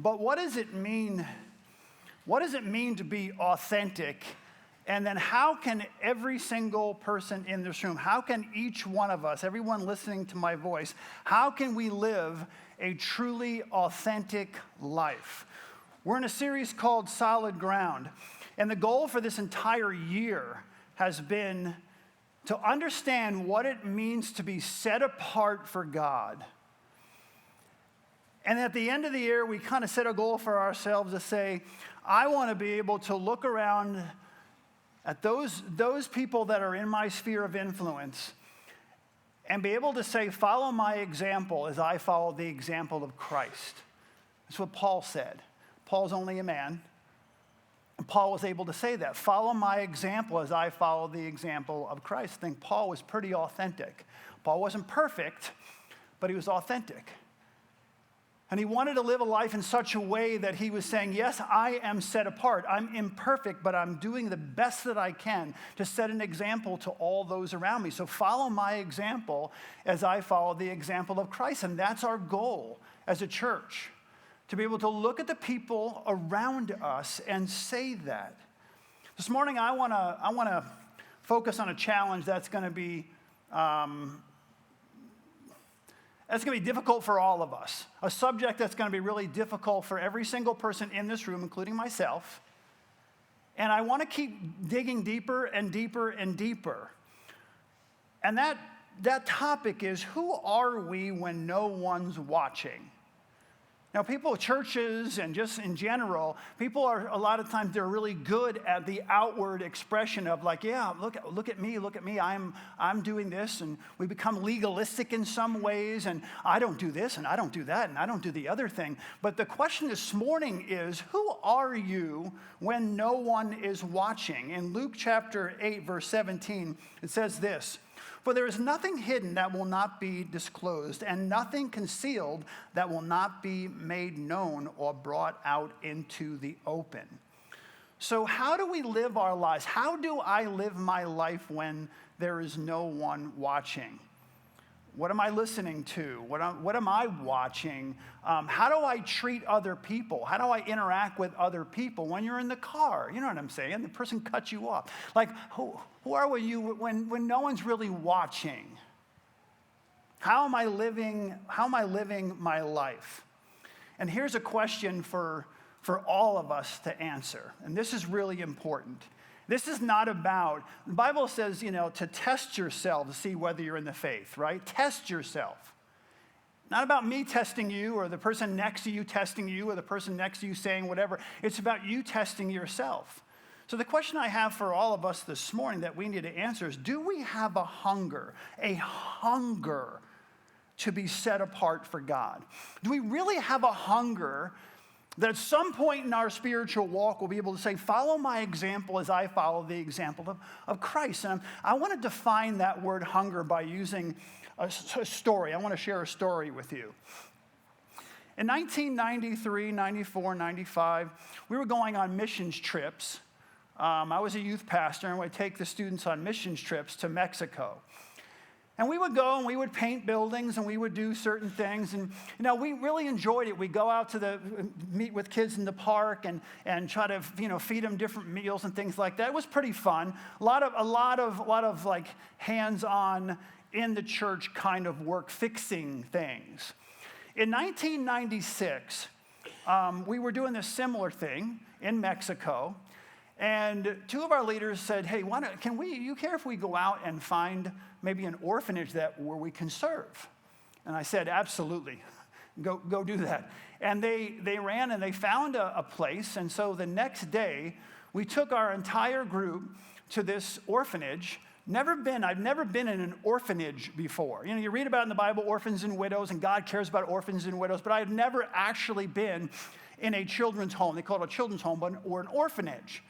But what does it mean? What does it mean to be authentic? And then how can every single person in this room, how can each one of us, everyone listening to my voice, how can we live a truly authentic life? We're in a series called Solid Ground. And the goal for this entire year has been to understand what it means to be set apart for God. And at the end of the year, we kind of set a goal for ourselves to say, I want to be able to look around at those people that are in my sphere of influence and be able to say, follow my example as I follow the example of Christ. That's what Paul said. Paul's only a man. And Paul was able to say that. Follow my example as I follow the example of Christ. I think Paul was pretty authentic. Paul wasn't perfect, but he was authentic. And he wanted to live a life in such a way that he was saying, yes, I am set apart. I'm imperfect, but I'm doing the best that I can to set an example to all those around me. So follow my example as I follow the example of Christ. And that's our goal as a church, to be able to look at the people around us and say that. This morning, I want to focus on a challenge that's going to be difficult for all of us. A subject that's going to be really difficult for every single person in this room, including myself. And I want to keep digging deeper and deeper and deeper. And that topic is, who are we when no one's watching? Now, people, churches, and just in general, people are, a lot of times, they're really good at the outward expression of like, yeah, look at me, I'm doing this, and we become legalistic in some ways, and I don't do this, and I don't do that, and I don't do the other thing. But the question this morning is, who are you when no one is watching? In Luke chapter 8, verse 17, it says this, for there is nothing hidden that will not be disclosed, and nothing concealed that will not be made known or brought out into the open. So how do we live our lives? How do I live my life when there is no one watching? What am I listening to? What am I watching? How do I treat other people? How do I interact with other people when you're in the car? You know what I'm saying? The person cuts you off. Like, who are you when no one's really watching? How am I living my life? And here's a question for all of us to answer. And this is really important. This is not about, the Bible says, to test yourself to see whether you're in the faith, right? Test yourself. Not about me testing you or the person next to you testing you or the person next to you saying whatever. It's about you testing yourself. So the question I have for all of us this morning that we need to answer is, do we have a hunger to be set apart for God? Do we really have a hunger that at some point in our spiritual walk we'll be able to say, follow my example as I follow the example of Christ? And I want to define that word hunger by using a story. I want to share a story with you. In 1993, 94, 95, we were going on missions trips. I was a youth pastor, and we'd take the students on missions trips to Mexico. And we would go and we would paint buildings and we would do certain things. And, we really enjoyed it. We'd go out to meet with kids in the park and try to, feed them different meals and things like that. It was pretty fun. A lot of like hands-on in the church kind of work, fixing things. In 1996, we were doing this similar thing in Mexico. And two of our leaders said, hey, you care if we go out and find maybe an orphanage where we can serve? And I said, absolutely, go do that. And they ran and they found a place. And so the next day, we took our entire group to this orphanage. I've never been in an orphanage before. You read about in the Bible orphans and widows, and God cares about orphans and widows, but I had never actually been in a children's home. They call it a children's home, or an orphanage.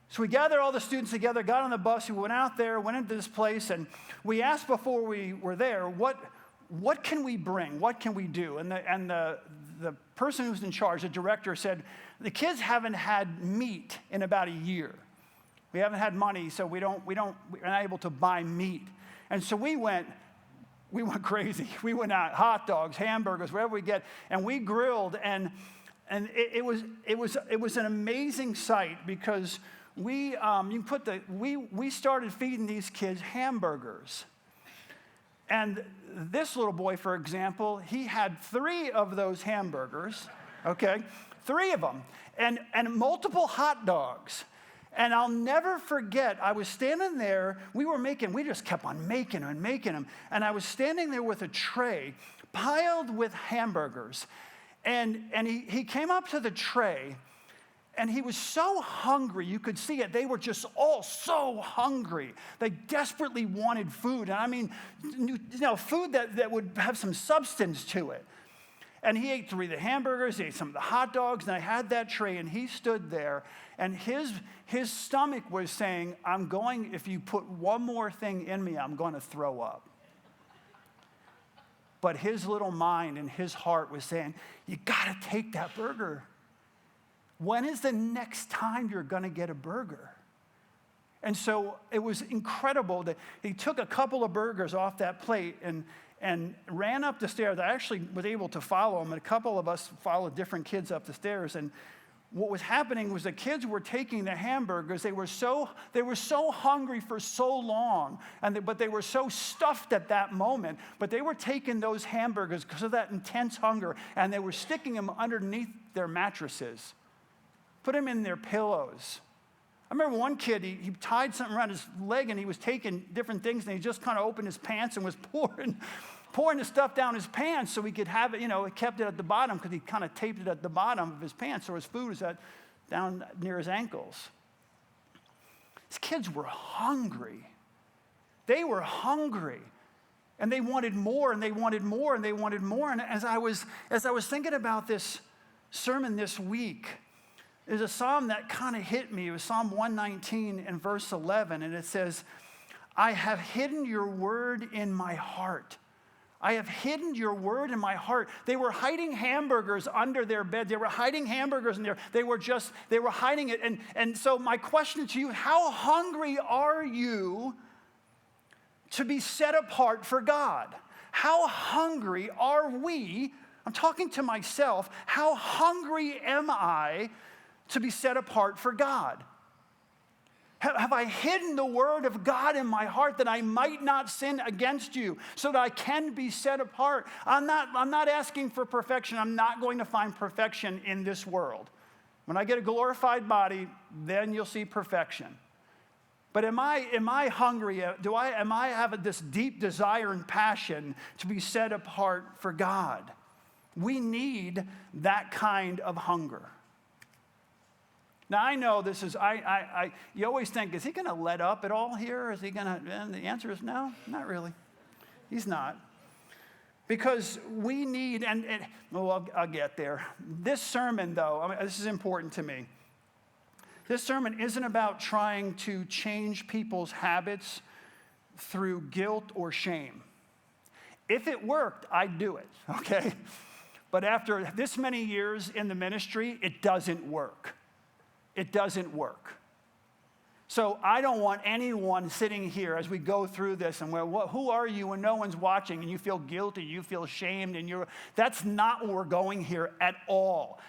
So we gathered all the students together, got on the bus, we went out there, went into this place, and we asked before we were there, what can we bring? What can we do? And the person who's in charge, the director, said, the kids haven't had meat in about a year. We haven't had money, so we're not able to buy meat. And so we went crazy. We went out, hot dogs, hamburgers, wherever we get, and we grilled, and And it was an amazing sight because we started feeding these kids hamburgers. And this little boy, for example, he had 3 of those hamburgers, okay? 3 of them, and multiple hot dogs. And I'll never forget, I was standing there, we just kept on making them. And I was standing there with a tray piled with hamburgers. And he came up to the tray, and he was so hungry, you could see it. They were just all so hungry. They desperately wanted food. And I mean, food that would have some substance to it. And he ate 3 of the hamburgers, he ate some of the hot dogs, and I had that tray, and he stood there, and his stomach was saying, if you put one more thing in me, I'm going to throw up. But his little mind and his heart was saying, you got to take that burger. When is the next time you're going to get a burger? And so it was incredible that he took a couple of burgers off that plate and ran up the stairs. I actually was able to follow him, and a couple of us followed different kids up the stairs. And what was happening was the kids were taking the hamburgers. They were so hungry for so long, but they were so stuffed at that moment. But they were taking those hamburgers because of that intense hunger, and they were sticking them underneath their mattresses, put them in their pillows. I remember one kid, he tied something around his leg, and he was taking different things, and he just kind of opened his pants and was pouring the stuff down his pants so he could have it, it kept it at the bottom because he kind of taped it at the bottom of his pants so his food was down near his ankles. These kids were hungry. They were hungry. And they wanted more, and they wanted more, and they wanted more. And as I was thinking about this sermon this week, there's a psalm that kind of hit me. It was Psalm 119 and verse 11, and it says, I have hidden your word in my heart. I have hidden your word in my heart. They were hiding hamburgers under their bed. They were hiding hamburgers in there. They were hiding it. And so my question to you, how hungry are you to be set apart for God? How hungry are we? I'm talking to myself. How hungry am I to be set apart for God? Have I hidden the word of God in my heart that I might not sin against you so that I can be set apart? I'm not asking for perfection. I'm not going to find perfection in this world. When I get a glorified body, then you'll see perfection. But am I hungry? Am I have this deep desire and passion to be set apart for God? We need that kind of hunger. Now, I know this is, you always think, is he going to let up at all here? Is he going to, and the answer is no, not really. He's not. Because we need, I'll get there. This sermon, though, this is important to me. This sermon isn't about trying to change people's habits through guilt or shame. If it worked, I'd do it, okay? But after this many years in the ministry, it doesn't work. It doesn't work. So I don't want anyone sitting here as we go through this and who are you when no one's watching and you feel guilty, you feel shamed, and that's not where we're going here at all.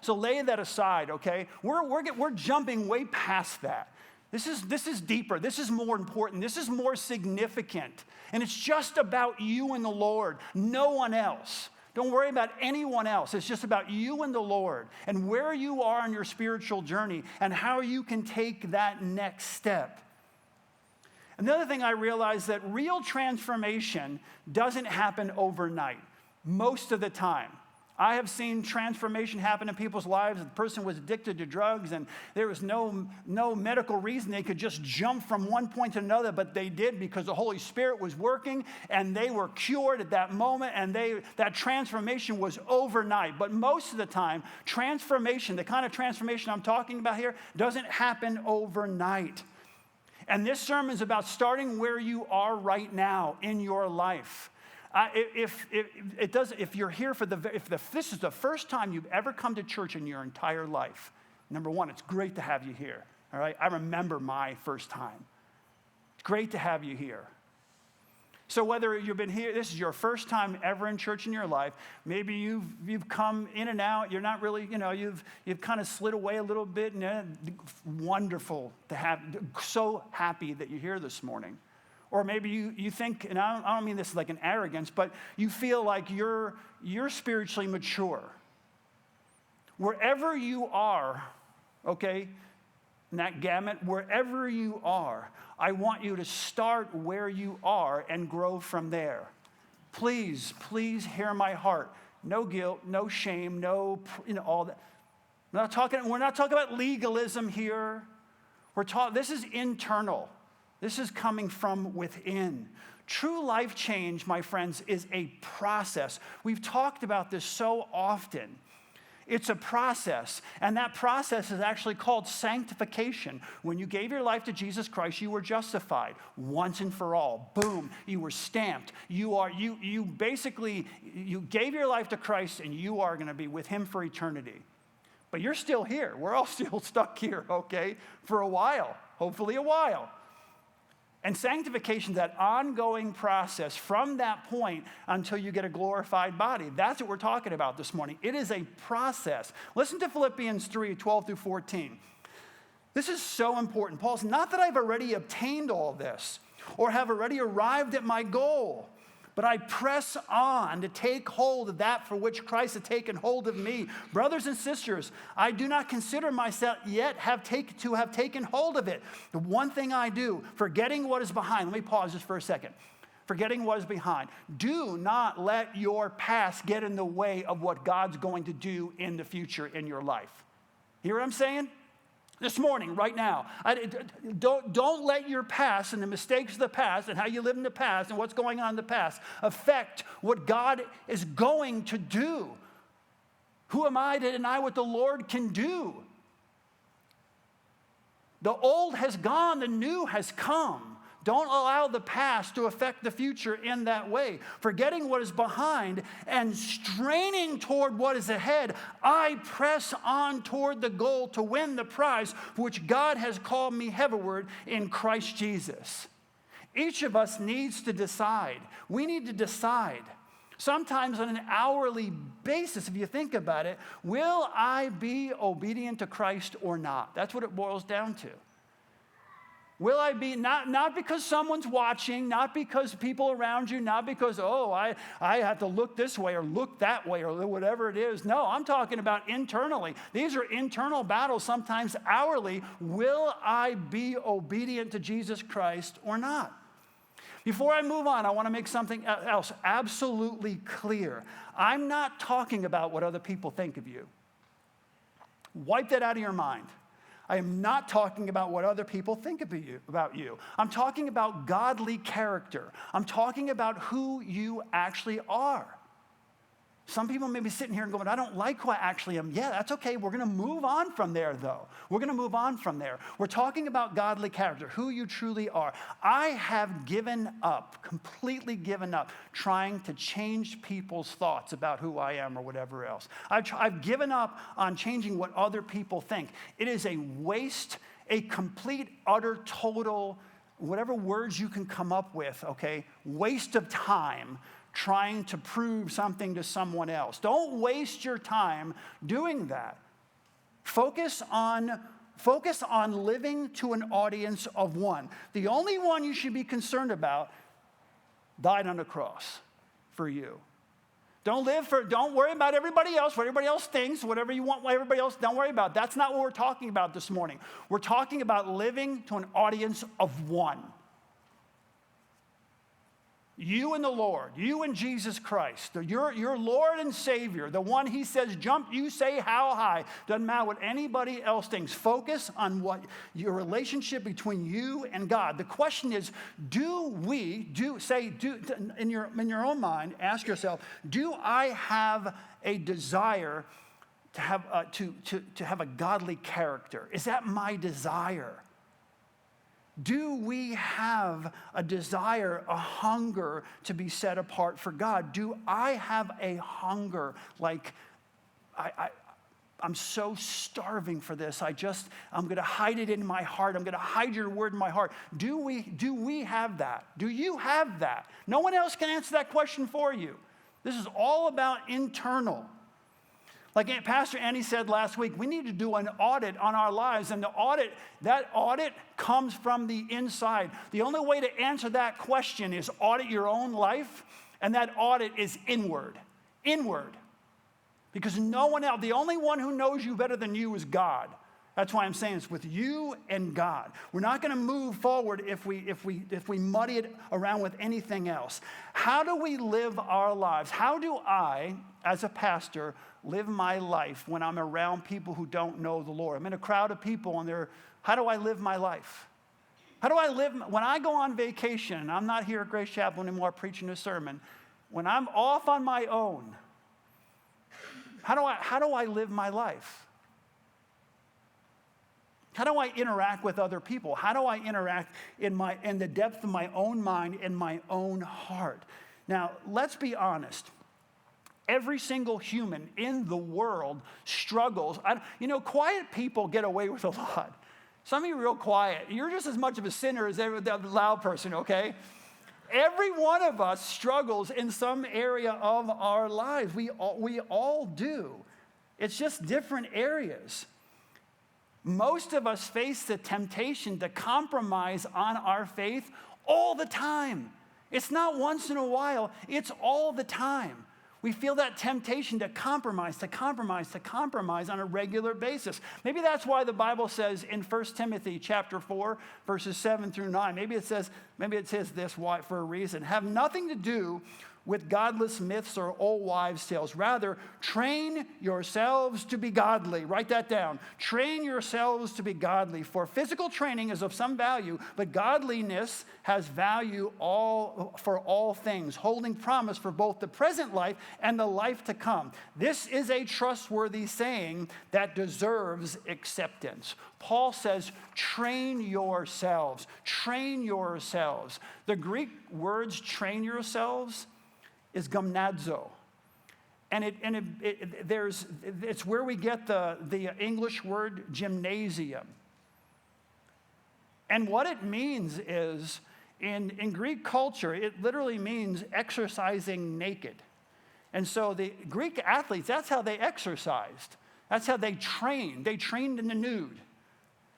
So lay that aside, okay? We're jumping way past that. This is deeper. This is more important. This is more significant. And it's just about you and the Lord, no one else. Don't worry about anyone else. It's just about you and the Lord and where you are in your spiritual journey and how you can take that next step. Another thing I realized that real transformation doesn't happen overnight, most of the time. I have seen transformation happen in people's lives. The person was addicted to drugs, and there was no medical reason they could just jump from one point to another, but they did because the Holy Spirit was working, and they were cured at that moment, and that transformation was overnight. But most of the time, transformation, the kind of transformation I'm talking about here, doesn't happen overnight. And this sermon is about starting where you are right now in your life. If you're here if this is the first time you've ever come to church in your entire life, number one, it's great to have you here. All right, I remember my first time. It's great to have you here. So whether you've been here, this is your first time ever in church in your life, maybe you've come in and out, you're not really, you've kind of slid away a little bit, and wonderful to have, so happy that you're here this morning. Or maybe you think, and I don't mean this like an arrogance, but you feel like you're spiritually mature. Wherever you are, okay, in that gamut, wherever you are, I want you to start where you are and grow from there. Please hear my heart. No guilt, no shame, no, all that. We're not talking about legalism here. This is internal. This is coming from within. True life change, my friends, is a process. We've talked about this so often. It's a process, and that process is actually called sanctification. When you gave your life to Jesus Christ, you were justified once and for all. Boom, you were stamped. You basically gave your life to Christ, and you are going to be with him for eternity. But you're still here. We're all still stuck here, okay, for a while, hopefully a while. And sanctification is that ongoing process from that point until you get a glorified body. That's what we're talking about this morning. It is a process. Listen to Philippians 3, 12 through 14. This is so important. Paul's not that I've already obtained all this or have already arrived at my goal, but I press on to take hold of that for which Christ has taken hold of me. Brothers and sisters, I do not consider myself yet to have taken hold of it. The one thing I do, forgetting what is behind. Let me pause just for a second. Forgetting what is behind. Do not let your past get in the way of what God's going to do in the future in your life. Hear what I'm saying? This morning, right now, don't let your past and the mistakes of the past and how you live in the past and what's going on in the past affect what God is going to do. Who am I to deny what the Lord can do? The old has gone, the new has come. Don't allow the past to affect the future in that way. Forgetting what is behind and straining toward what is ahead, I press on toward the goal to win the prize for which God has called me heavenward in Christ Jesus. Each of us needs to decide. We need to decide. Sometimes on an hourly basis, if you think about it, will I be obedient to Christ or not? That's what it boils down to. Will I be, not because someone's watching, not because people around you, not because, I have to look this way or look that way or whatever it is. No, I'm talking about internally. These are internal battles, sometimes hourly. Will I be obedient to Jesus Christ or not? Before I move on, I want to make something else absolutely clear. I'm not talking about what other people think of you. Wipe that out of your mind. I am not talking about what other people think about you. I'm talking about godly character. I'm talking about who you actually are. Some people may be sitting here and going, I don't like who I actually am. Yeah, that's okay. We're going to move on from there, though. We're going to move on from there. We're talking about godly character, who you truly are. I have given up, completely given up, trying to change people's thoughts about who I am or whatever else. I've given up on changing what other people think. It is a waste, a complete, utter, total, whatever words you can come up with, okay, waste of time trying to prove something to someone else. Don't waste your time doing that. Focus on living to an audience of one. The only one you should be concerned about died on the cross for you. Don't worry about everybody else, what everybody else thinks, whatever you want, what everybody else, don't worry about. That's not what we're talking about this morning. We're talking about living to an audience of one. You and the Lord, you and Jesus Christ, your Lord and Savior, the one he says, jump, you say how high. Doesn't matter what anybody else thinks. Focus on what your relationship between you and God. The question is, in your own mind, ask yourself, do I have a desire to have a godly character? Is that my desire? Do we have a desire, a hunger to be set apart for God? Do I have a hunger like I'm so starving for this. I'm going to hide it in my heart. I'm going to hide your word in my heart. Do we have that? Do you have that? No one else can answer that question for you. This is all about internal. Like Pastor Annie said last week, we need to do an audit on our lives, and that audit comes from the inside. The only way to answer that question is audit your own life, and that audit is inward. Inward. Because no one else, the only one who knows you better than you is God. That's why I'm saying it's with you and God. We're not going to move forward if we muddy it around with anything else. How do we live our lives? How do I, as a pastor, live my life when I'm around people who don't know the Lord? I'm in a crowd of people, and how do I live my life? How do I live, when I go on vacation, and I'm not here at Grace Chapel anymore preaching a sermon, when I'm off on my own, how do I live my life? How do I interact with other people? How do I interact in the depth of my own mind, in my own heart? Now, let's be honest. Every single human in the world struggles. Quiet people get away with a lot. Some of you are real quiet. You're just as much of a sinner as every loud person, okay? Every one of us struggles in some area of our lives. We all do. It's just different areas. Most of us face the temptation to compromise on our faith all the time. It's not once in a while, it's all the time. We feel that temptation to compromise on a regular basis. Maybe that's why the Bible says in 1 Timothy chapter 4, verses 7 through 9, maybe it says this why, for a reason. Have nothing to do with godless myths or old wives' tales. Rather, train yourselves to be godly. Write that down. Train yourselves to be godly. For physical training is of some value, but godliness has value for all things, holding promise for both the present life and the life to come. This is a trustworthy saying that deserves acceptance. Paul says, train yourselves. Train yourselves. The Greek words train yourselves is gymnazo. And it's where we get the English word gymnasium. And what it means is, in Greek culture, it literally means exercising naked. And so the Greek athletes, that's how they exercised. That's how they trained. They trained in the nude.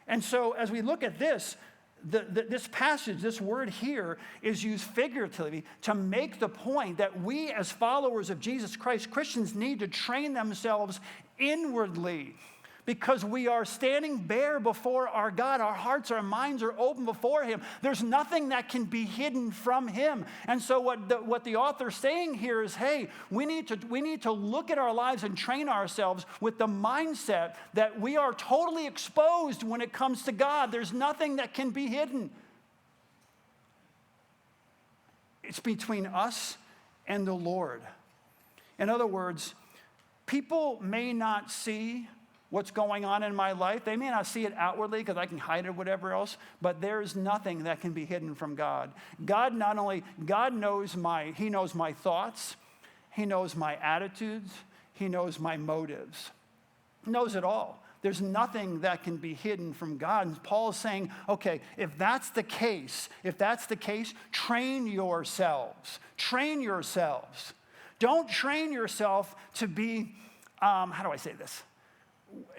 And so as we look at this, this passage, this word here, is used figuratively to make the point that we as followers of Jesus Christ, Christians, need to train themselves inwardly because we are standing bare before our God. Our hearts, our minds are open before Him. There's nothing that can be hidden from Him. And so what the author's saying here is, hey, we need to look at our lives and train ourselves with the mindset that we are totally exposed when it comes to God. There's nothing that can be hidden. It's between us and the Lord. In other words, people may not see what's going on in my life. They may not see it outwardly because I can hide it or whatever else, but there's nothing that can be hidden from God. God knows He knows my thoughts, He knows my attitudes, He knows my motives. He knows it all. There's nothing that can be hidden from God. And Paul is saying, okay, if that's the case, train yourselves. Train yourselves. Don't train yourself to be, how do I say this?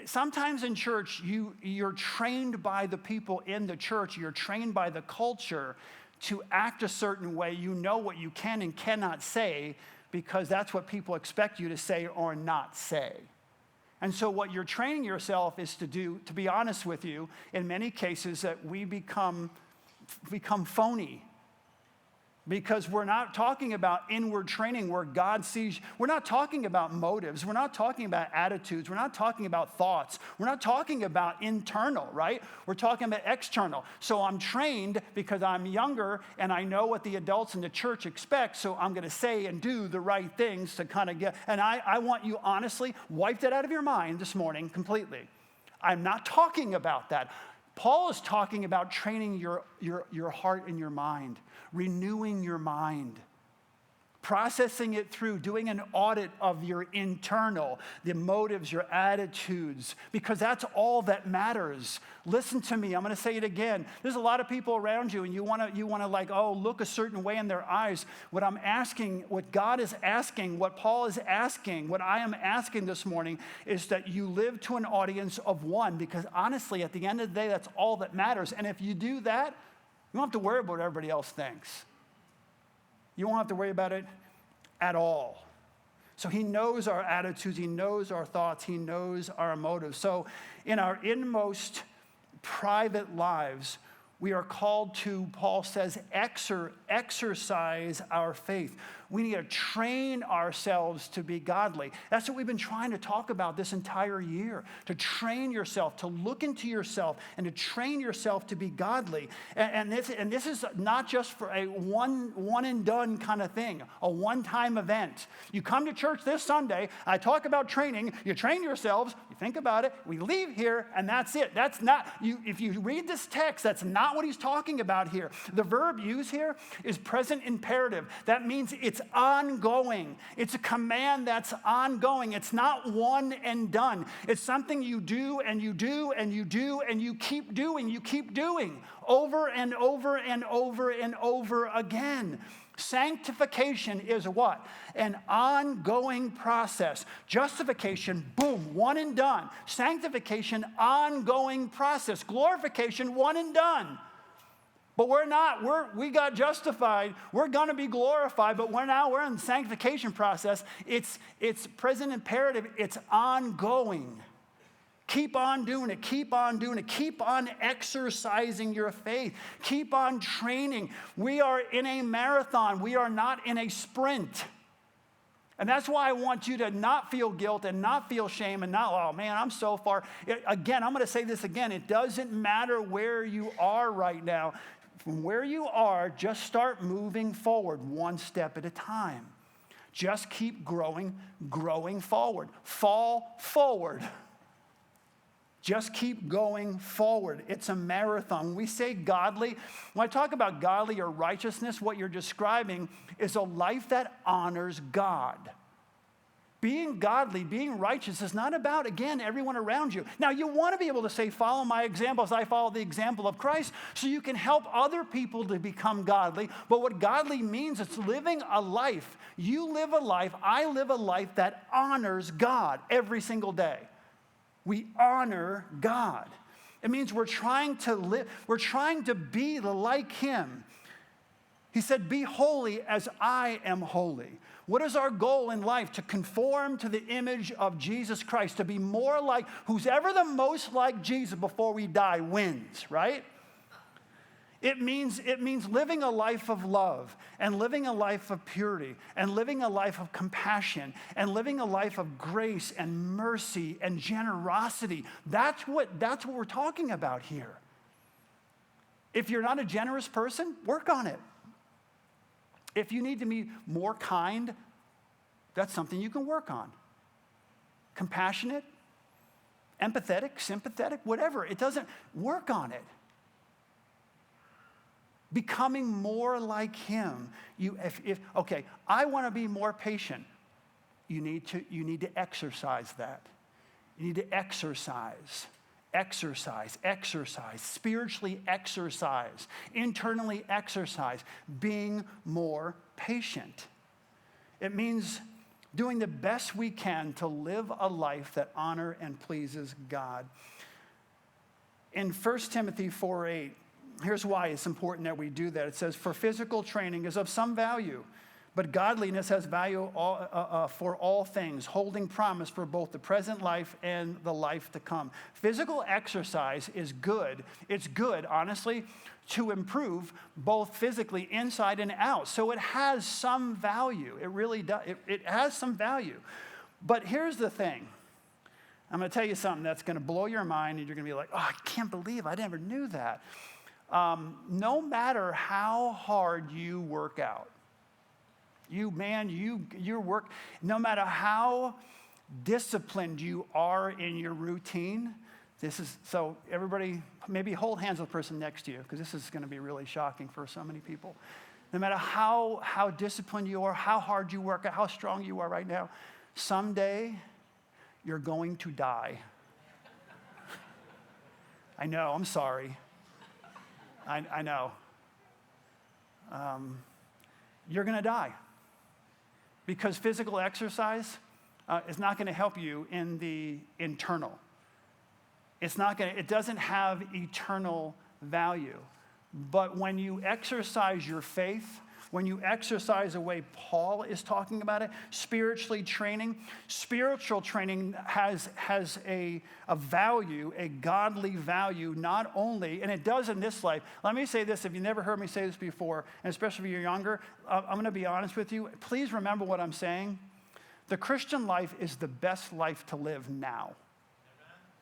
Sometimes in church, you're trained by the people in the church. You're trained by the culture to act a certain way. You know what you can and cannot say because that's what people expect you to say or not say. And so what you're training yourself is to do, to be honest with you, in many cases that we become phony. Because we're not talking about inward training where God sees. We're not talking about motives. We're not talking about attitudes. We're not talking about thoughts. We're not talking about internal, right? We're talking about external. So I'm trained because I'm younger and I know what the adults in the church expect, so I'm going to say and do the right things to kind of get. And I want you honestly, wipe that out of your mind this morning completely. I'm not talking about that. Paul is talking about training your heart and your mind, renewing your mind. processing it through, doing an audit of your internal, the motives, your attitudes, because that's all that matters. Listen to me. I'm going to say it again. There's a lot of people around you, and you want to like, look a certain way in their eyes. What I'm asking, what God is asking, what Paul is asking, what I am asking this morning is that you live to an audience of one, because honestly, at the end of the day, that's all that matters. And if you do that, you don't have to worry about what everybody else thinks. You won't have to worry about it at all. So he knows our attitudes, he knows our thoughts, he knows our motives. So in our inmost private lives, we are called to, Paul says, exercise our faith. We need to train ourselves to be godly. That's what we've been trying to talk about this entire year, to train yourself, to look into yourself, and to train yourself to be godly. And this is not just for a one and done kind of thing, a one-time event. You come to church this Sunday, I talk about training, you train yourselves, you think about it, we leave here, and that's it. That's not, if you read this text, that's not what he's talking about here. The verb used here is present imperative. That means it's ongoing. It's a command that's ongoing. It's not one and done. It's something you do and you do and you do and you keep doing. You keep doing over and over and over and over again. Sanctification is what? An ongoing process. Justification, boom, one and done. Sanctification, ongoing process. Glorification, one and done. But we're not, we got justified. We're going to be glorified, but we're in the sanctification process. It's present imperative. It's ongoing. Keep on doing it. Keep on doing it. Keep on exercising your faith. Keep on training. We are in a marathon. We are not in a sprint. And that's why I want you to not feel guilt and not feel shame and not, oh man, I'm so far. Again, I'm going to say this again. It doesn't matter where you are right now. From where you are, just start moving forward one step at a time. Just keep growing forward. Fall forward. Just keep going forward. It's a marathon. When we say godly, when I talk about godly or righteousness, what you're describing is a life that honors God. Being godly, being righteous is not about, again, everyone around you. Now, you want to be able to say, follow my example as I follow the example of Christ, so you can help other people to become godly. But what godly means, it's living a life. You live a life, I live a life that honors God every single day. We honor God. It means we're trying to live, we're trying to be like him. He said, be holy as I am holy. What is our goal in life? To conform to the image of Jesus Christ, to be more like, who's ever the most like Jesus before we die wins, right? It means living a life of love and living a life of purity and living a life of compassion and living a life of grace and mercy and generosity. That's what we're talking about here. If you're not a generous person, work on it. If you need to be more kind, that's something you can work on. Compassionate, empathetic, sympathetic, whatever. It doesn't, work on it. Becoming more like him. Okay, I want to be more patient. You need to exercise that. You need to exercise, spiritually exercise, internally exercise, being more patient. It means doing the best we can to live a life that honors and pleases God. In 1 Timothy 4:8, here's why it's important that we do that. It says, for physical training is of some value, but godliness has value for all things, holding promise for both the present life and the life to come. Physical exercise is good. It's good, honestly, to improve both physically inside and out. So it has some value. It really does. It has some value. But here's the thing. I'm going to tell you something that's going to blow your mind, and you're going to be like, oh, I can't believe I never knew that. No matter how hard you work out, your work, no matter how disciplined you are in your routine, so everybody, maybe hold hands with the person next to you, because this is going to be really shocking for so many people. no matter how disciplined you are, how hard you work, how strong you are right now, someday you're going to die. I know, I'm sorry. I know. You're going to die because physical exercise is not going to help you in the internal. It doesn't have eternal value. But when you exercise your faith, when you exercise the way Paul is talking about it, spiritual training has a value, a godly value, not only, and it does in this life. Let me say this, if you never heard me say this before, and especially if you're younger, I'm going to be honest with you. Please remember what I'm saying. The Christian life is the best life to live now.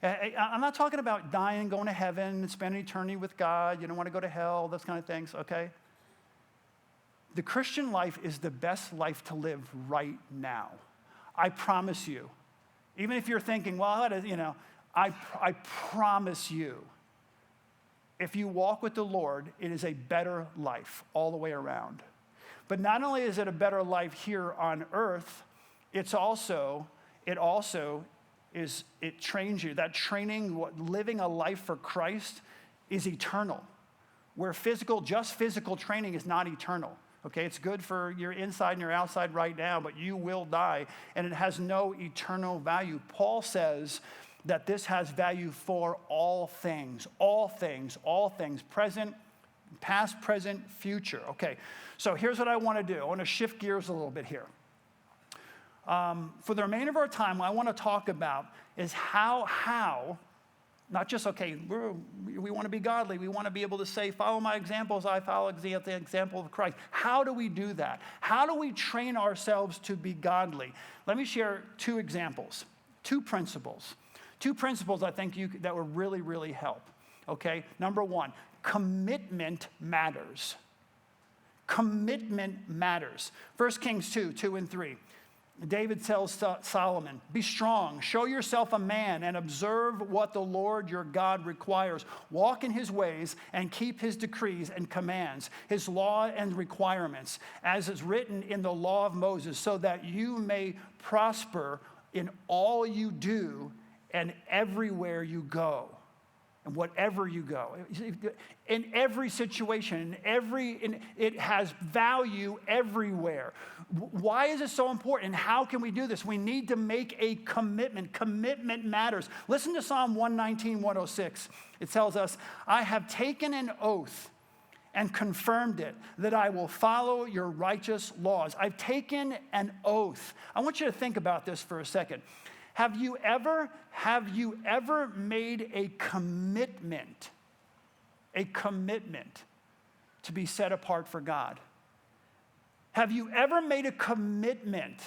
I'm not talking about dying, going to heaven, and spending eternity with God. You don't want to go to hell, those kind of things, okay? The Christian life is the best life to live right now. I promise you. Even if you're thinking, well, I promise you, if you walk with the Lord, it is a better life all the way around. But not only is it a better life here on earth, it trains you. That training, living a life for Christ is eternal. Where just physical training is not eternal. Okay, it's good for your inside and your outside right now, but you will die, and it has no eternal value. Paul says that this has value for all things, present, past, present, future. Okay, so here's what I want to do. I want to shift gears a little bit here. For the remainder of our time, what I want to talk about is how not just, okay, we want to be godly. We want to be able to say, follow my example as I follow the example of Christ. How do we do that? How do we train ourselves to be godly? Let me share two examples, two principles I think that would really, really help, okay? Number one, commitment matters. Commitment matters. 1 Kings 2 and 3. David tells Solomon, be strong, show yourself a man, and observe what the Lord your God requires. Walk in his ways and keep his decrees and commands, his law and requirements, as is written in the law of Moses, so that you may prosper in all you do and everywhere you go. And whatever you go, in every situation, it has value everywhere. Why is it so important? And how can we do this? We need to make a commitment. Commitment matters. Listen to Psalm 119, 106. It tells us, I have taken an oath and confirmed it, that I will follow your righteous laws. I've taken an oath. I want you to think about this for a second. Have you ever made a commitment to be set apart for God? Have you ever made a commitment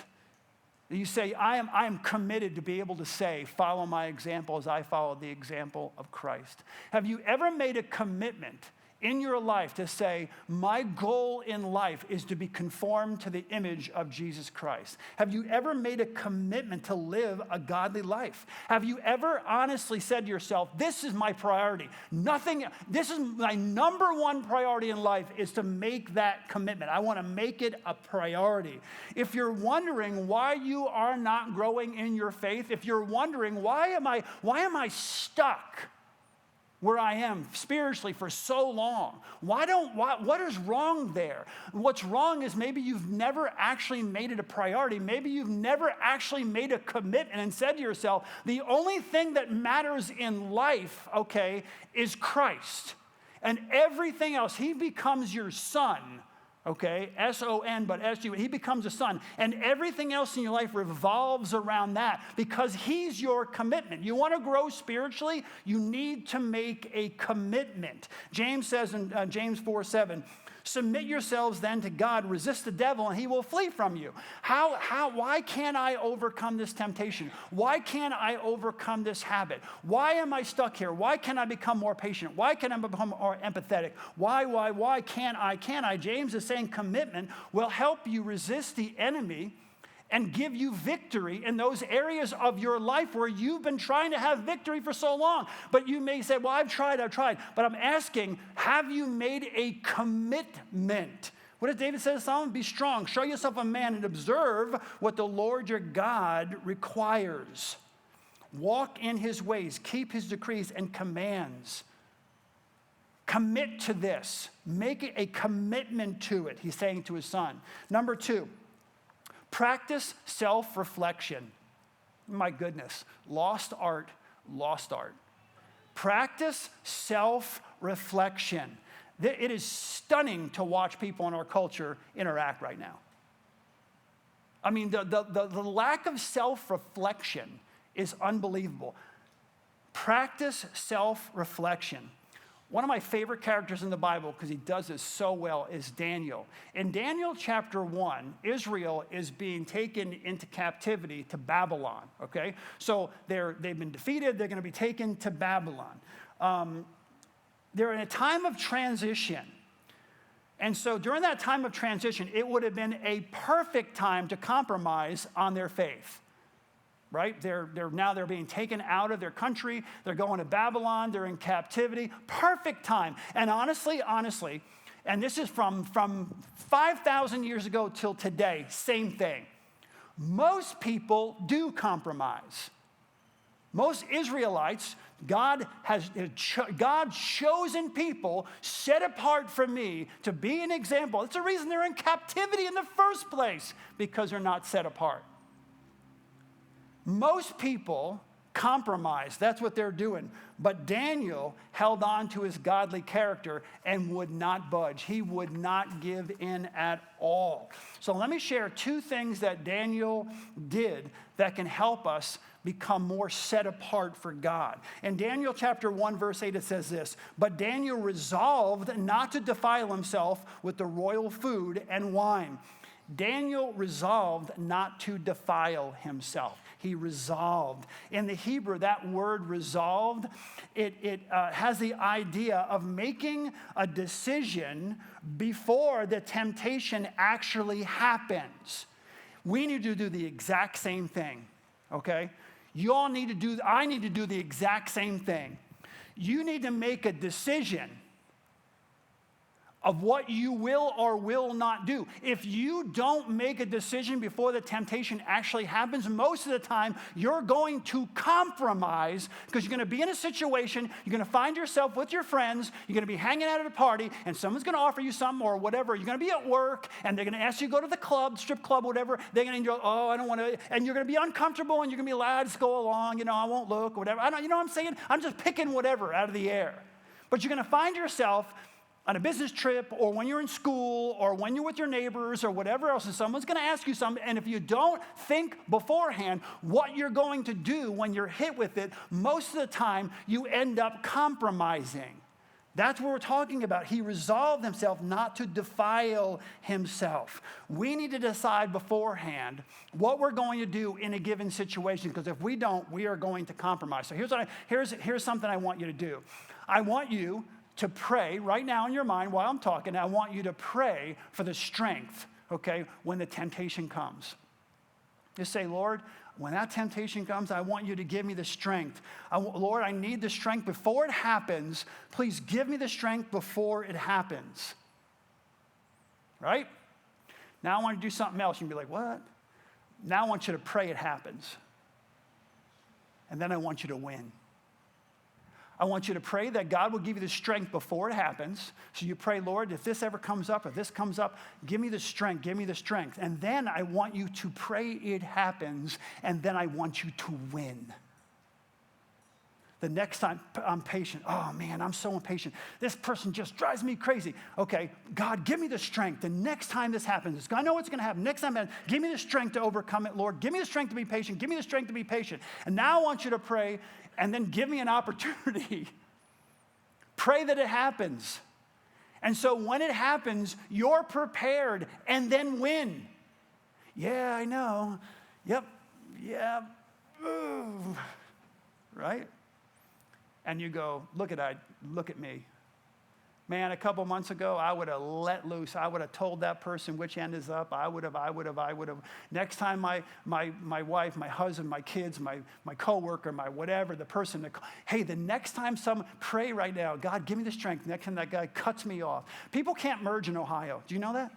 that you say, I am committed to be able to say, follow my example as I follow the example of Christ? Have you ever made a commitment in your life to say, my goal in life is to be conformed to the image of Jesus Christ? Have you ever made a commitment to live a godly life? Have you ever honestly said to yourself, this is my priority. This is my number one priority in life, is to make that commitment. I want to make it a priority. If you're wondering why you are not growing in your faith, if you're wondering why am I stuck where I am spiritually for so long? What is wrong there? What's wrong is maybe you've never actually made it a priority. Maybe you've never actually made a commitment and said to yourself, the only thing that matters in life, okay, is Christ. And everything else, he becomes your son. Okay, S-O-N, but S-U, he becomes a son. And everything else in your life revolves around that because he's your commitment. You want to grow spiritually, you need to make a commitment. James says in James 4:7, submit yourselves then to God, resist the devil, and he will flee from you. Why can't I overcome this temptation? Why can't I overcome this habit? Why am I stuck here? Why can't I become more patient? Why can't I become more empathetic? Why can't I? James is saying commitment will help you resist the enemy and give you victory in those areas of your life where you've been trying to have victory for so long. But you may say, well, I've tried. But I'm asking, have you made a commitment? What does David say to Solomon? Be strong, show yourself a man, and observe what the Lord your God requires. Walk in his ways, keep his decrees and commands. Commit to this. Make it a commitment to it, he's saying to his son. Number 2, practice self-reflection. My goodness, lost art, lost art. Practice self-reflection. It is stunning to watch people in our culture interact right now. I mean, the lack of self-reflection is unbelievable. Practice self-reflection. One of my favorite characters in the Bible, because he does this so well, is Daniel. In Daniel chapter 1, Israel is being taken into captivity to Babylon, okay? So they've been defeated. They're going to be taken to Babylon. They're in a time of transition. And so during that time of transition, it would have been a perfect time to compromise on their faith. Right? They're being taken out of their country. They're going to Babylon. They're in captivity. Perfect time. And honestly, and this is from 5,000 years ago till today, same thing. Most people do compromise. Most Israelites, God's chosen people set apart for me to be an example. It's the reason they're in captivity in the first place, because they're not set apart. Most people compromise. That's what they're doing. But Daniel held on to his godly character and would not budge. He would not give in at all. So let me share 2 things that Daniel did that can help us become more set apart for God. In Daniel chapter 1, verse 8, it says this: "But Daniel resolved not to defile himself with the royal food and wine." Daniel resolved not to defile himself. He resolved. In the Hebrew, that word resolved, it has the idea of making a decision before the temptation actually happens. We need to do the exact same thing, okay? I need to do the exact same thing. You need to make a decision of what you will or will not do. If you don't make a decision before the temptation actually happens, most of the time you're going to compromise, because you're going to be in a situation, you're going to find yourself with your friends, you're going to be hanging out at a party, and someone's going to offer you something or whatever. You're going to be at work, and they're going to ask you to go to the club, strip club, whatever. They're going to go, oh, I don't want to, and you're going to be uncomfortable, and you're going to be allowed to go along, I won't look, or whatever. You know what I'm saying? I'm just picking whatever out of the air. But you're going to find yourself on a business trip, or when you're in school, or when you're with your neighbors, or whatever else, and someone's going to ask you something, and if you don't think beforehand what you're going to do when you're hit with it, most of the time you end up compromising. That's what we're talking about. He resolved himself not to defile himself. We need to decide beforehand what we're going to do in a given situation, because if we don't, we are going to compromise. So here's something I want you to do. I want you to pray right now in your mind while I'm talking. I want you to pray for the strength, okay, when the temptation comes. Just say, Lord, when that temptation comes, I want you to give me the strength. Lord, I need the strength before it happens. Please give me the strength before it happens. Right? Now I want to do something else. You'll be like, what? Now I want you to pray it happens. And then I want you to win. I want you to pray that God will give you the strength before it happens. So you pray, Lord, if this ever comes up, if this comes up, give me the strength, give me the strength. And then I want you to pray it happens, and then I want you to win. The next time, I'm patient. Oh, man, I'm so impatient. This person just drives me crazy. Okay, God, give me the strength. The next time this happens, I know what's going to happen. Next time, give me the strength to overcome it, Lord. Give me the strength to be patient. Give me the strength to be patient. And now I want you to pray, and then give me an opportunity. Pray that it happens. And so when it happens, you're prepared, and then win. Yeah, I know. Yep. Yeah. Ooh. Right? And you go, look at me. Man, a couple months ago, I would have let loose. I would have told that person which end is up. I would have. Next time my wife, my husband, my kids, my coworker, my whatever, the person, hey, the next time pray right now, God, give me the strength. Next time that guy cuts me off. People can't merge in Ohio. Do you know that?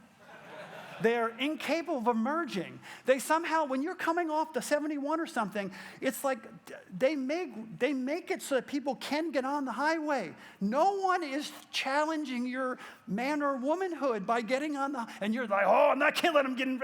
They're incapable of emerging. They somehow, when you're coming off the 71 or something, it's like they make it so that people can get on the highway. No one is challenging your man or womanhood by getting on the, and you're like, oh, I can't let them get in.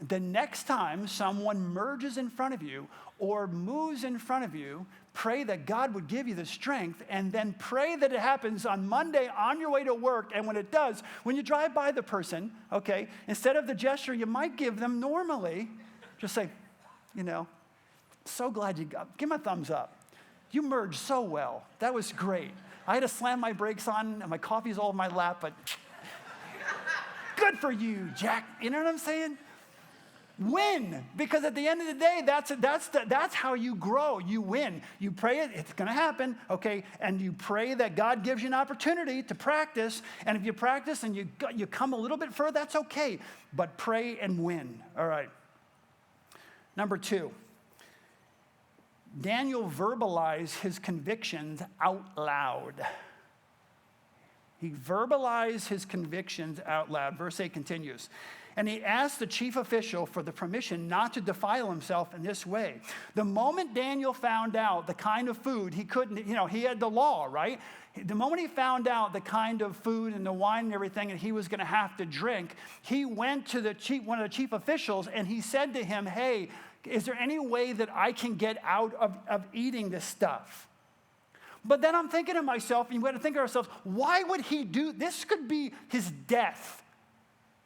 The next time someone merges in front of you or moves in front of you, pray that God would give you the strength, and then pray that it happens on Monday on your way to work. And when it does, when you drive by the person, okay, instead of the gesture you might give them normally, just say, so glad you give them a thumbs up. You merged so well. That was great. I had to slam my brakes on, and my coffee's all in my lap, but good for you, Jack. You know what I'm saying? Win, because at the end of the day, that's how you grow. You win. You pray it's going to happen, okay? And you pray that God gives you an opportunity to practice. And if you practice and you come a little bit further, that's okay. But pray and win. All right. Number 2, Daniel verbalized his convictions out loud. He verbalized his convictions out loud. Verse 8 continues. And he asked the chief official for the permission not to defile himself in this way. The moment Daniel found out the kind of food he couldn't, he had the law, right? The moment he found out the kind of food and the wine and everything that he was going to have to drink, he went to one of the chief officials and he said to him, hey, is there any way that I can get out of eating this stuff? But then I'm thinking to myself, and we've got to think to ourselves, why would he do, this could be his death.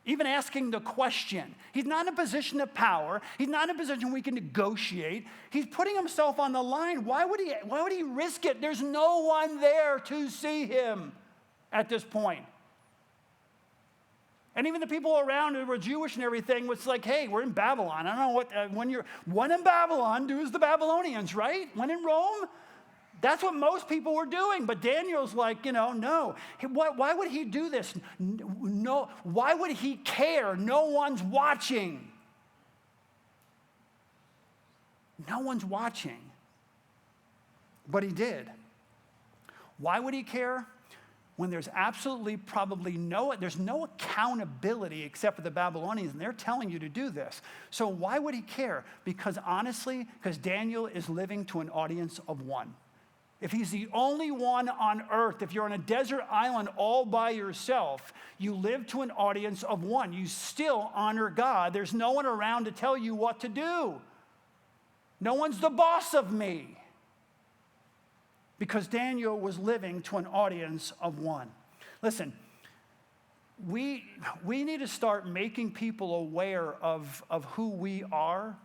Even asking the question. He's not in a position of power. He's not in a position we can negotiate. He's putting himself on the line. Why would he risk it? There's no one there to see him at this point. And even the people around who were Jewish and everything was like, hey, we're in Babylon. I don't know what, when in Babylon, do as the Babylonians, right? When in Rome, that's what most people were doing. But Daniel's like, no. Why would he do this? No. Why would he care? No one's watching. No one's watching. But he did. Why would he care? When there's absolutely probably there's no accountability except for the Babylonians, and they're telling you to do this. So why would he care? Because Daniel is living to an audience of one. If he's the only one on earth, if you're on a desert island all by yourself, you live to an audience of one. You still honor God. There's no one around to tell you what to do. No one's the boss of me. Because Daniel was living to an audience of one. Listen, we need to start making people aware of who we are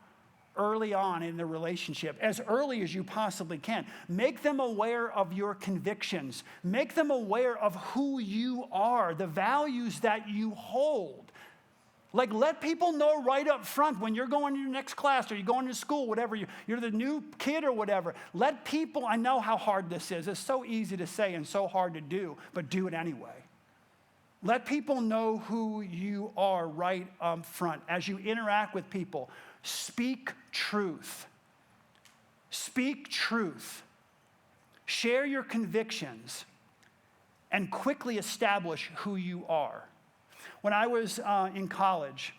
early on in the relationship, as early as you possibly can. Make them aware of your convictions. Make them aware of who you are, the values that you hold. Like, let people know right up front when you're going to your next class or you're going to school, whatever, you're the new kid or whatever. Let people, I know how hard this is. It's so easy to say and so hard to do, but do it anyway. Let people know who you are right up front. As you interact with people, speak truth. Speak truth. Share your convictions and quickly establish who you are. When I was in college,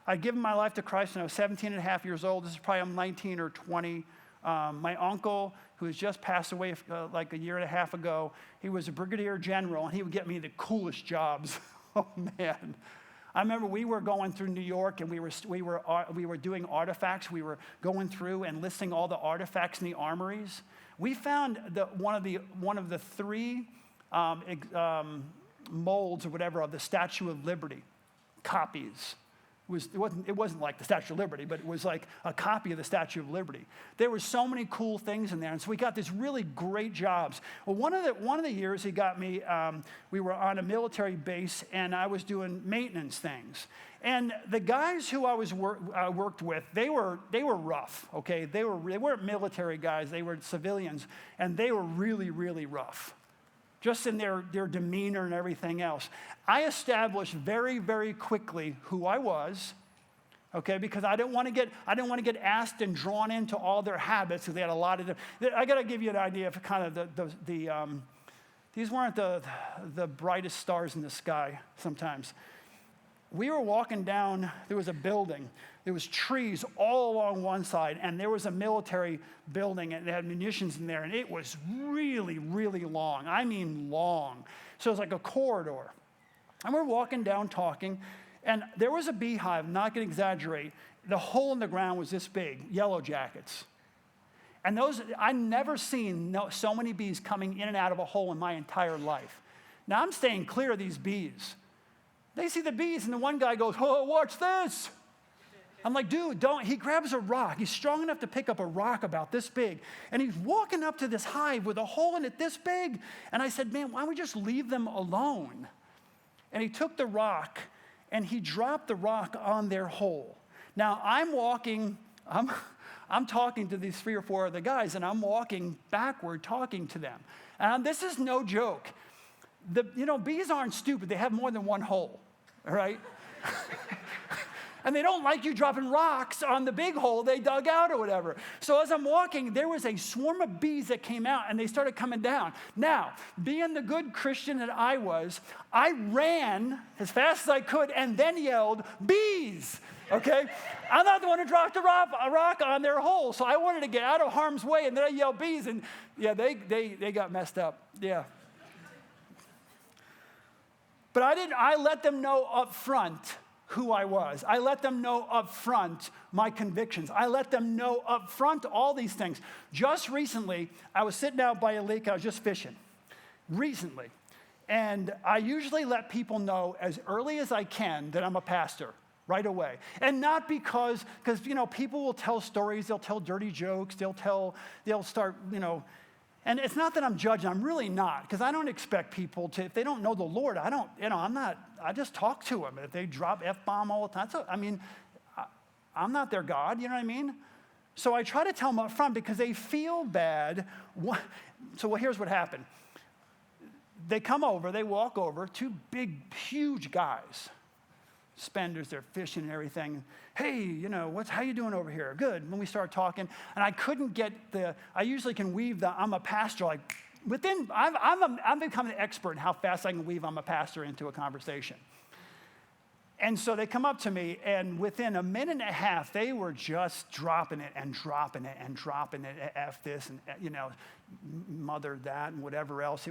I'd given my life to Christ when I was 17 and a half years old. This is probably I'm 19 or 20. My uncle, who has just passed away like a year and a half ago, he was a brigadier general, and he would get me the coolest jobs. Oh, man. I remember we were going through New York, and we were doing artifacts. We were going through and listing all the artifacts in the armories. We found one of the three molds or whatever of the Statue of Liberty, copies. It wasn't like the Statue of Liberty, but it was like a copy of the Statue of Liberty. There were so many cool things in there, and so we got these really great jobs. Well, one of the years he got me, we were on a military base, and I was doing maintenance things. And the guys who I was worked with, they were rough. Okay, they weren't military guys; they were civilians, and they were really, really rough. Just in their demeanor and everything else. I established very, very quickly who I was, okay, because I didn't want to get asked and drawn into all their habits, because they had a lot of them. I got to give you an idea of kind of these weren't the brightest stars in the sky sometimes. we were walking down, there was a building. There was trees all along one side, and there was a military building, and they had munitions in there, and it was really, really long. I mean long. So it was like a corridor. And we're walking down talking, and there was a beehive, not going to exaggerate. The hole in the ground was this big, yellow jackets. And those, I've never seen so many bees coming in and out of a hole in my entire life. Now, I'm staying clear of these bees. They see the bees, and the one guy goes, "Oh, watch this." I'm like, "Dude, don't." He grabs a rock. He's strong enough to pick up a rock about this big. And he's walking up to this hive with a hole in it this big. And I said, "Man, why don't we just leave them alone?" And he took the rock, and he dropped the rock on their hole. Now, I'm talking to these 3 or 4 other guys, and I'm walking backward talking to them. And this is no joke. Bees aren't stupid. They have more than one hole, all right? And they don't like you dropping rocks on the big hole they dug out or whatever. So as I'm walking, there was a swarm of bees that came out, and they started coming down. Now, being the good Christian that I was, I ran as fast as I could and then yelled, "Bees!" Okay? I'm not the one who dropped a rock on their hole, so I wanted to get out of harm's way, and then I yelled, "Bees!" And yeah, they got messed up. Yeah. But I let them know up front who I was. I let them know up front my convictions. I let them know up front all these things. Just recently, I was sitting out by a lake. I was just fishing recently. And I usually let people know as early as I can that I'm a pastor right away. And not because people will tell stories, they'll tell dirty jokes, they'll start, and it's not that I'm judging, I'm really not, because I don't expect people to, if they don't know the Lord, I just talk to them. If they drop F-bomb all the time, I'm not their God, you know what I mean? So I try to tell them up front because they feel bad. So here's what happened. They come over, they walk over, 2 big, huge guys, spenders, they're fishing and everything. "Hey, how you doing over here?" "Good." When we start talking, and I couldn't get I usually can weave I'm a pastor, like I'm becoming an expert in how fast I can weave "I'm a pastor" into a conversation. And so they come up to me, and within a minute and a half, they were just dropping it and dropping it and dropping it, F this and, mother that and whatever else.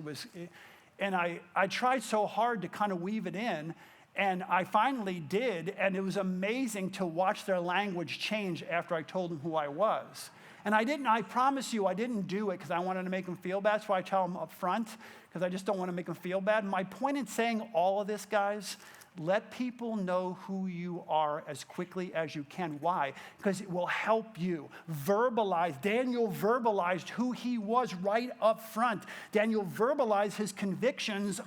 And I tried so hard to kind of weave it in, and I finally did, and it was amazing to watch their language change after I told them who I was. And I promise you, I didn't do it because I wanted to make them feel bad, so I tell them up front, because I just don't want to make them feel bad. My point in saying all of this, guys, let people know who you are as quickly as you can. Why? Because it will help you verbalize. Daniel verbalized who he was right up front. Daniel verbalized his convictions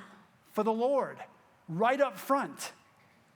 for the Lord right up front.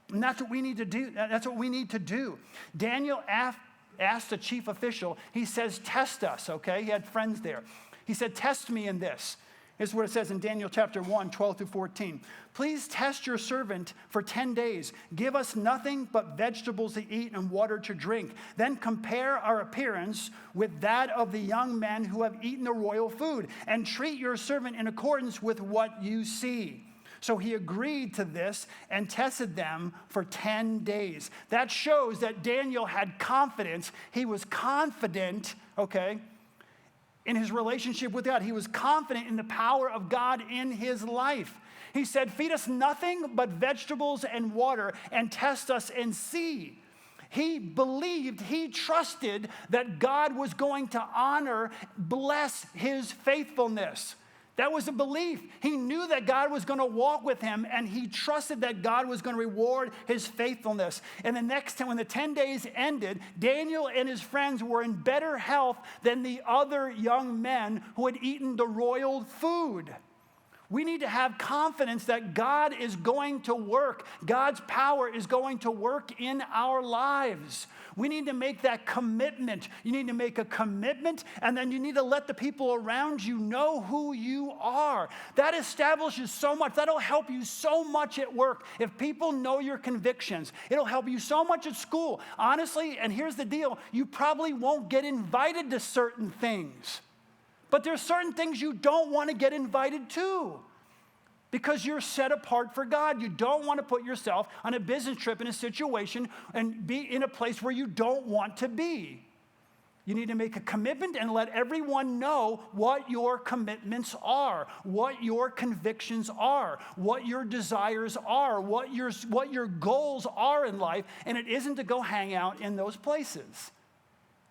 And that's what we need to do. That's what we need to do. Daniel asked the chief official, he says, "Test us," okay? He had friends there. He said, "Test me in this." Here's what it says in Daniel chapter 1, 12 through 14. "Please test your servant for 10 days. Give us nothing but vegetables to eat and water to drink. Then compare our appearance with that of the young men who have eaten the royal food, and treat your servant in accordance with what you see." So he agreed to this and tested them for 10 days. That shows that Daniel had confidence. He was confident, okay, in his relationship with God. He was confident in the power of God in his life. He said, "Feed us nothing but vegetables and water, and test us and see." He believed, he trusted that God was going to bless his faithfulness. That was a belief. He knew that God was going to walk with him, and he trusted that God was going to reward his faithfulness. And the next time, when the 10 days ended, Daniel and his friends were in better health than the other young men who had eaten the royal food. We need to have confidence that God is going to work. God's power is going to work in our lives. We need to make that commitment. You need to make a commitment, and then you need to let the people around you know who you are. That establishes so much. That'll help you so much at work. If people know your convictions, it'll help you so much at school. Honestly, and here's the deal, you probably won't get invited to certain things. But there's certain things you don't want to get invited to because you're set apart for God. You don't want to put yourself on a business trip in a situation and be in a place where you don't want to be. You need to make a commitment and let everyone know what your commitments are, what your convictions are, what your desires are, what your goals are in life, and it isn't to go hang out in those places.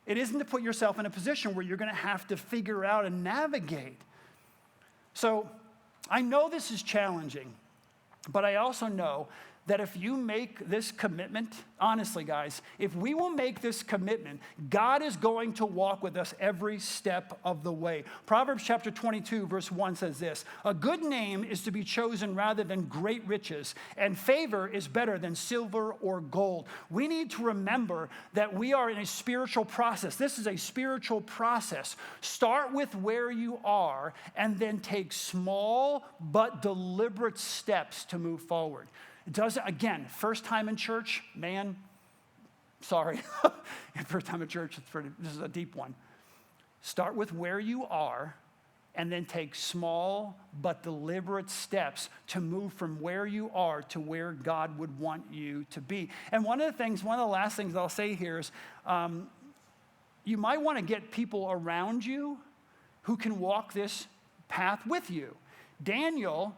It isn't to put yourself in a position where you're going to have to figure out and navigate. So I know this is challenging, but I also know that if you make this commitment, honestly, guys, if we will make this commitment, God is going to walk with us every step of the way. Proverbs chapter 22, verse 1 says this: "A good name is to be chosen rather than great riches, and favor is better than silver or gold." We need to remember that we are in a spiritual process. This is a spiritual process. Start with where you are, and then take small but deliberate steps to move forward. It doesn't, again, first time in church, man, sorry. First time in church, this is a deep one. Start with where you are and then take small but deliberate steps to move from where you are to where God would want you to be. And one of the last things I'll say here is you might want to get people around you who can walk this path with you. Daniel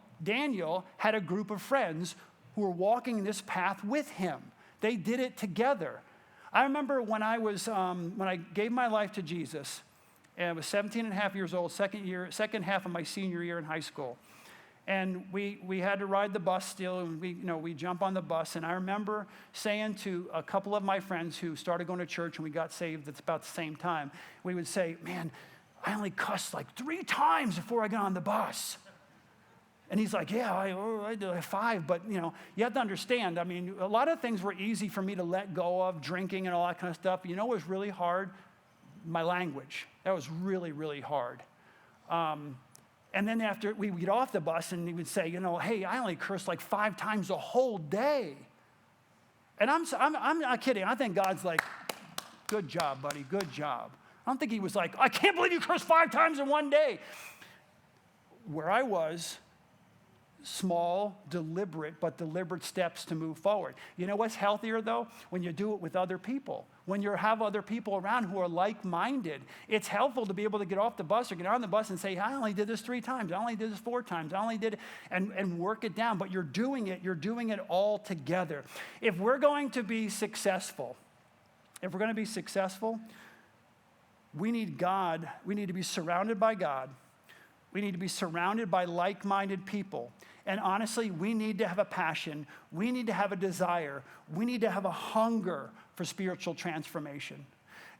had a group of friends who were walking this path with him. They did it together. I remember when I gave my life to Jesus, and I was 17 and a half years old, second half of my senior year in high school. And we had to ride the bus still, and we jump on the bus. And I remember saying to a couple of my friends who started going to church and we got saved at about the same time, we would say, "Man, I only cussed like 3 times before I got on the bus." And he's like, "Yeah, I did like 5, but you have to understand, a lot of things were easy for me to let go of, drinking and all that kind of stuff. You know what was really hard? My language. That was really, really hard. And then after we would get off the bus and he would say, "Hey, I only cursed like 5 times a whole day." And I'm not kidding. I think God's like, "Good job, buddy, good job." I don't think he was like, "I can't believe you cursed 5 times in one day." Where I was, small, deliberate steps to move forward. You know what's healthier, though? When you do it with other people. When you have other people around who are like-minded, it's helpful to be able to get off the bus or get on the bus and say, "I only did this 3 times. I only did this 4 times. I only did it," and work it down. But you're doing it all together. If we're going to be successful, we need God. We need to be surrounded by God. We need to be surrounded by like-minded people. And honestly, we need to have a passion. We need to have a desire. We need to have a hunger for spiritual transformation.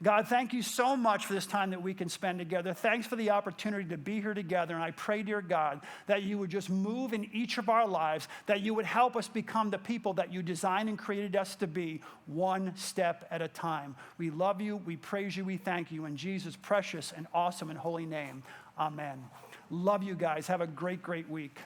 God, thank you so much for this time that we can spend together. Thanks for the opportunity to be here together. And I pray, dear God, that you would just move in each of our lives, that you would help us become the people that you designed and created us to be, one step at a time. We love you. We praise you. We thank you. In Jesus' precious and awesome and holy name, amen. Love you guys. Have a great, great week.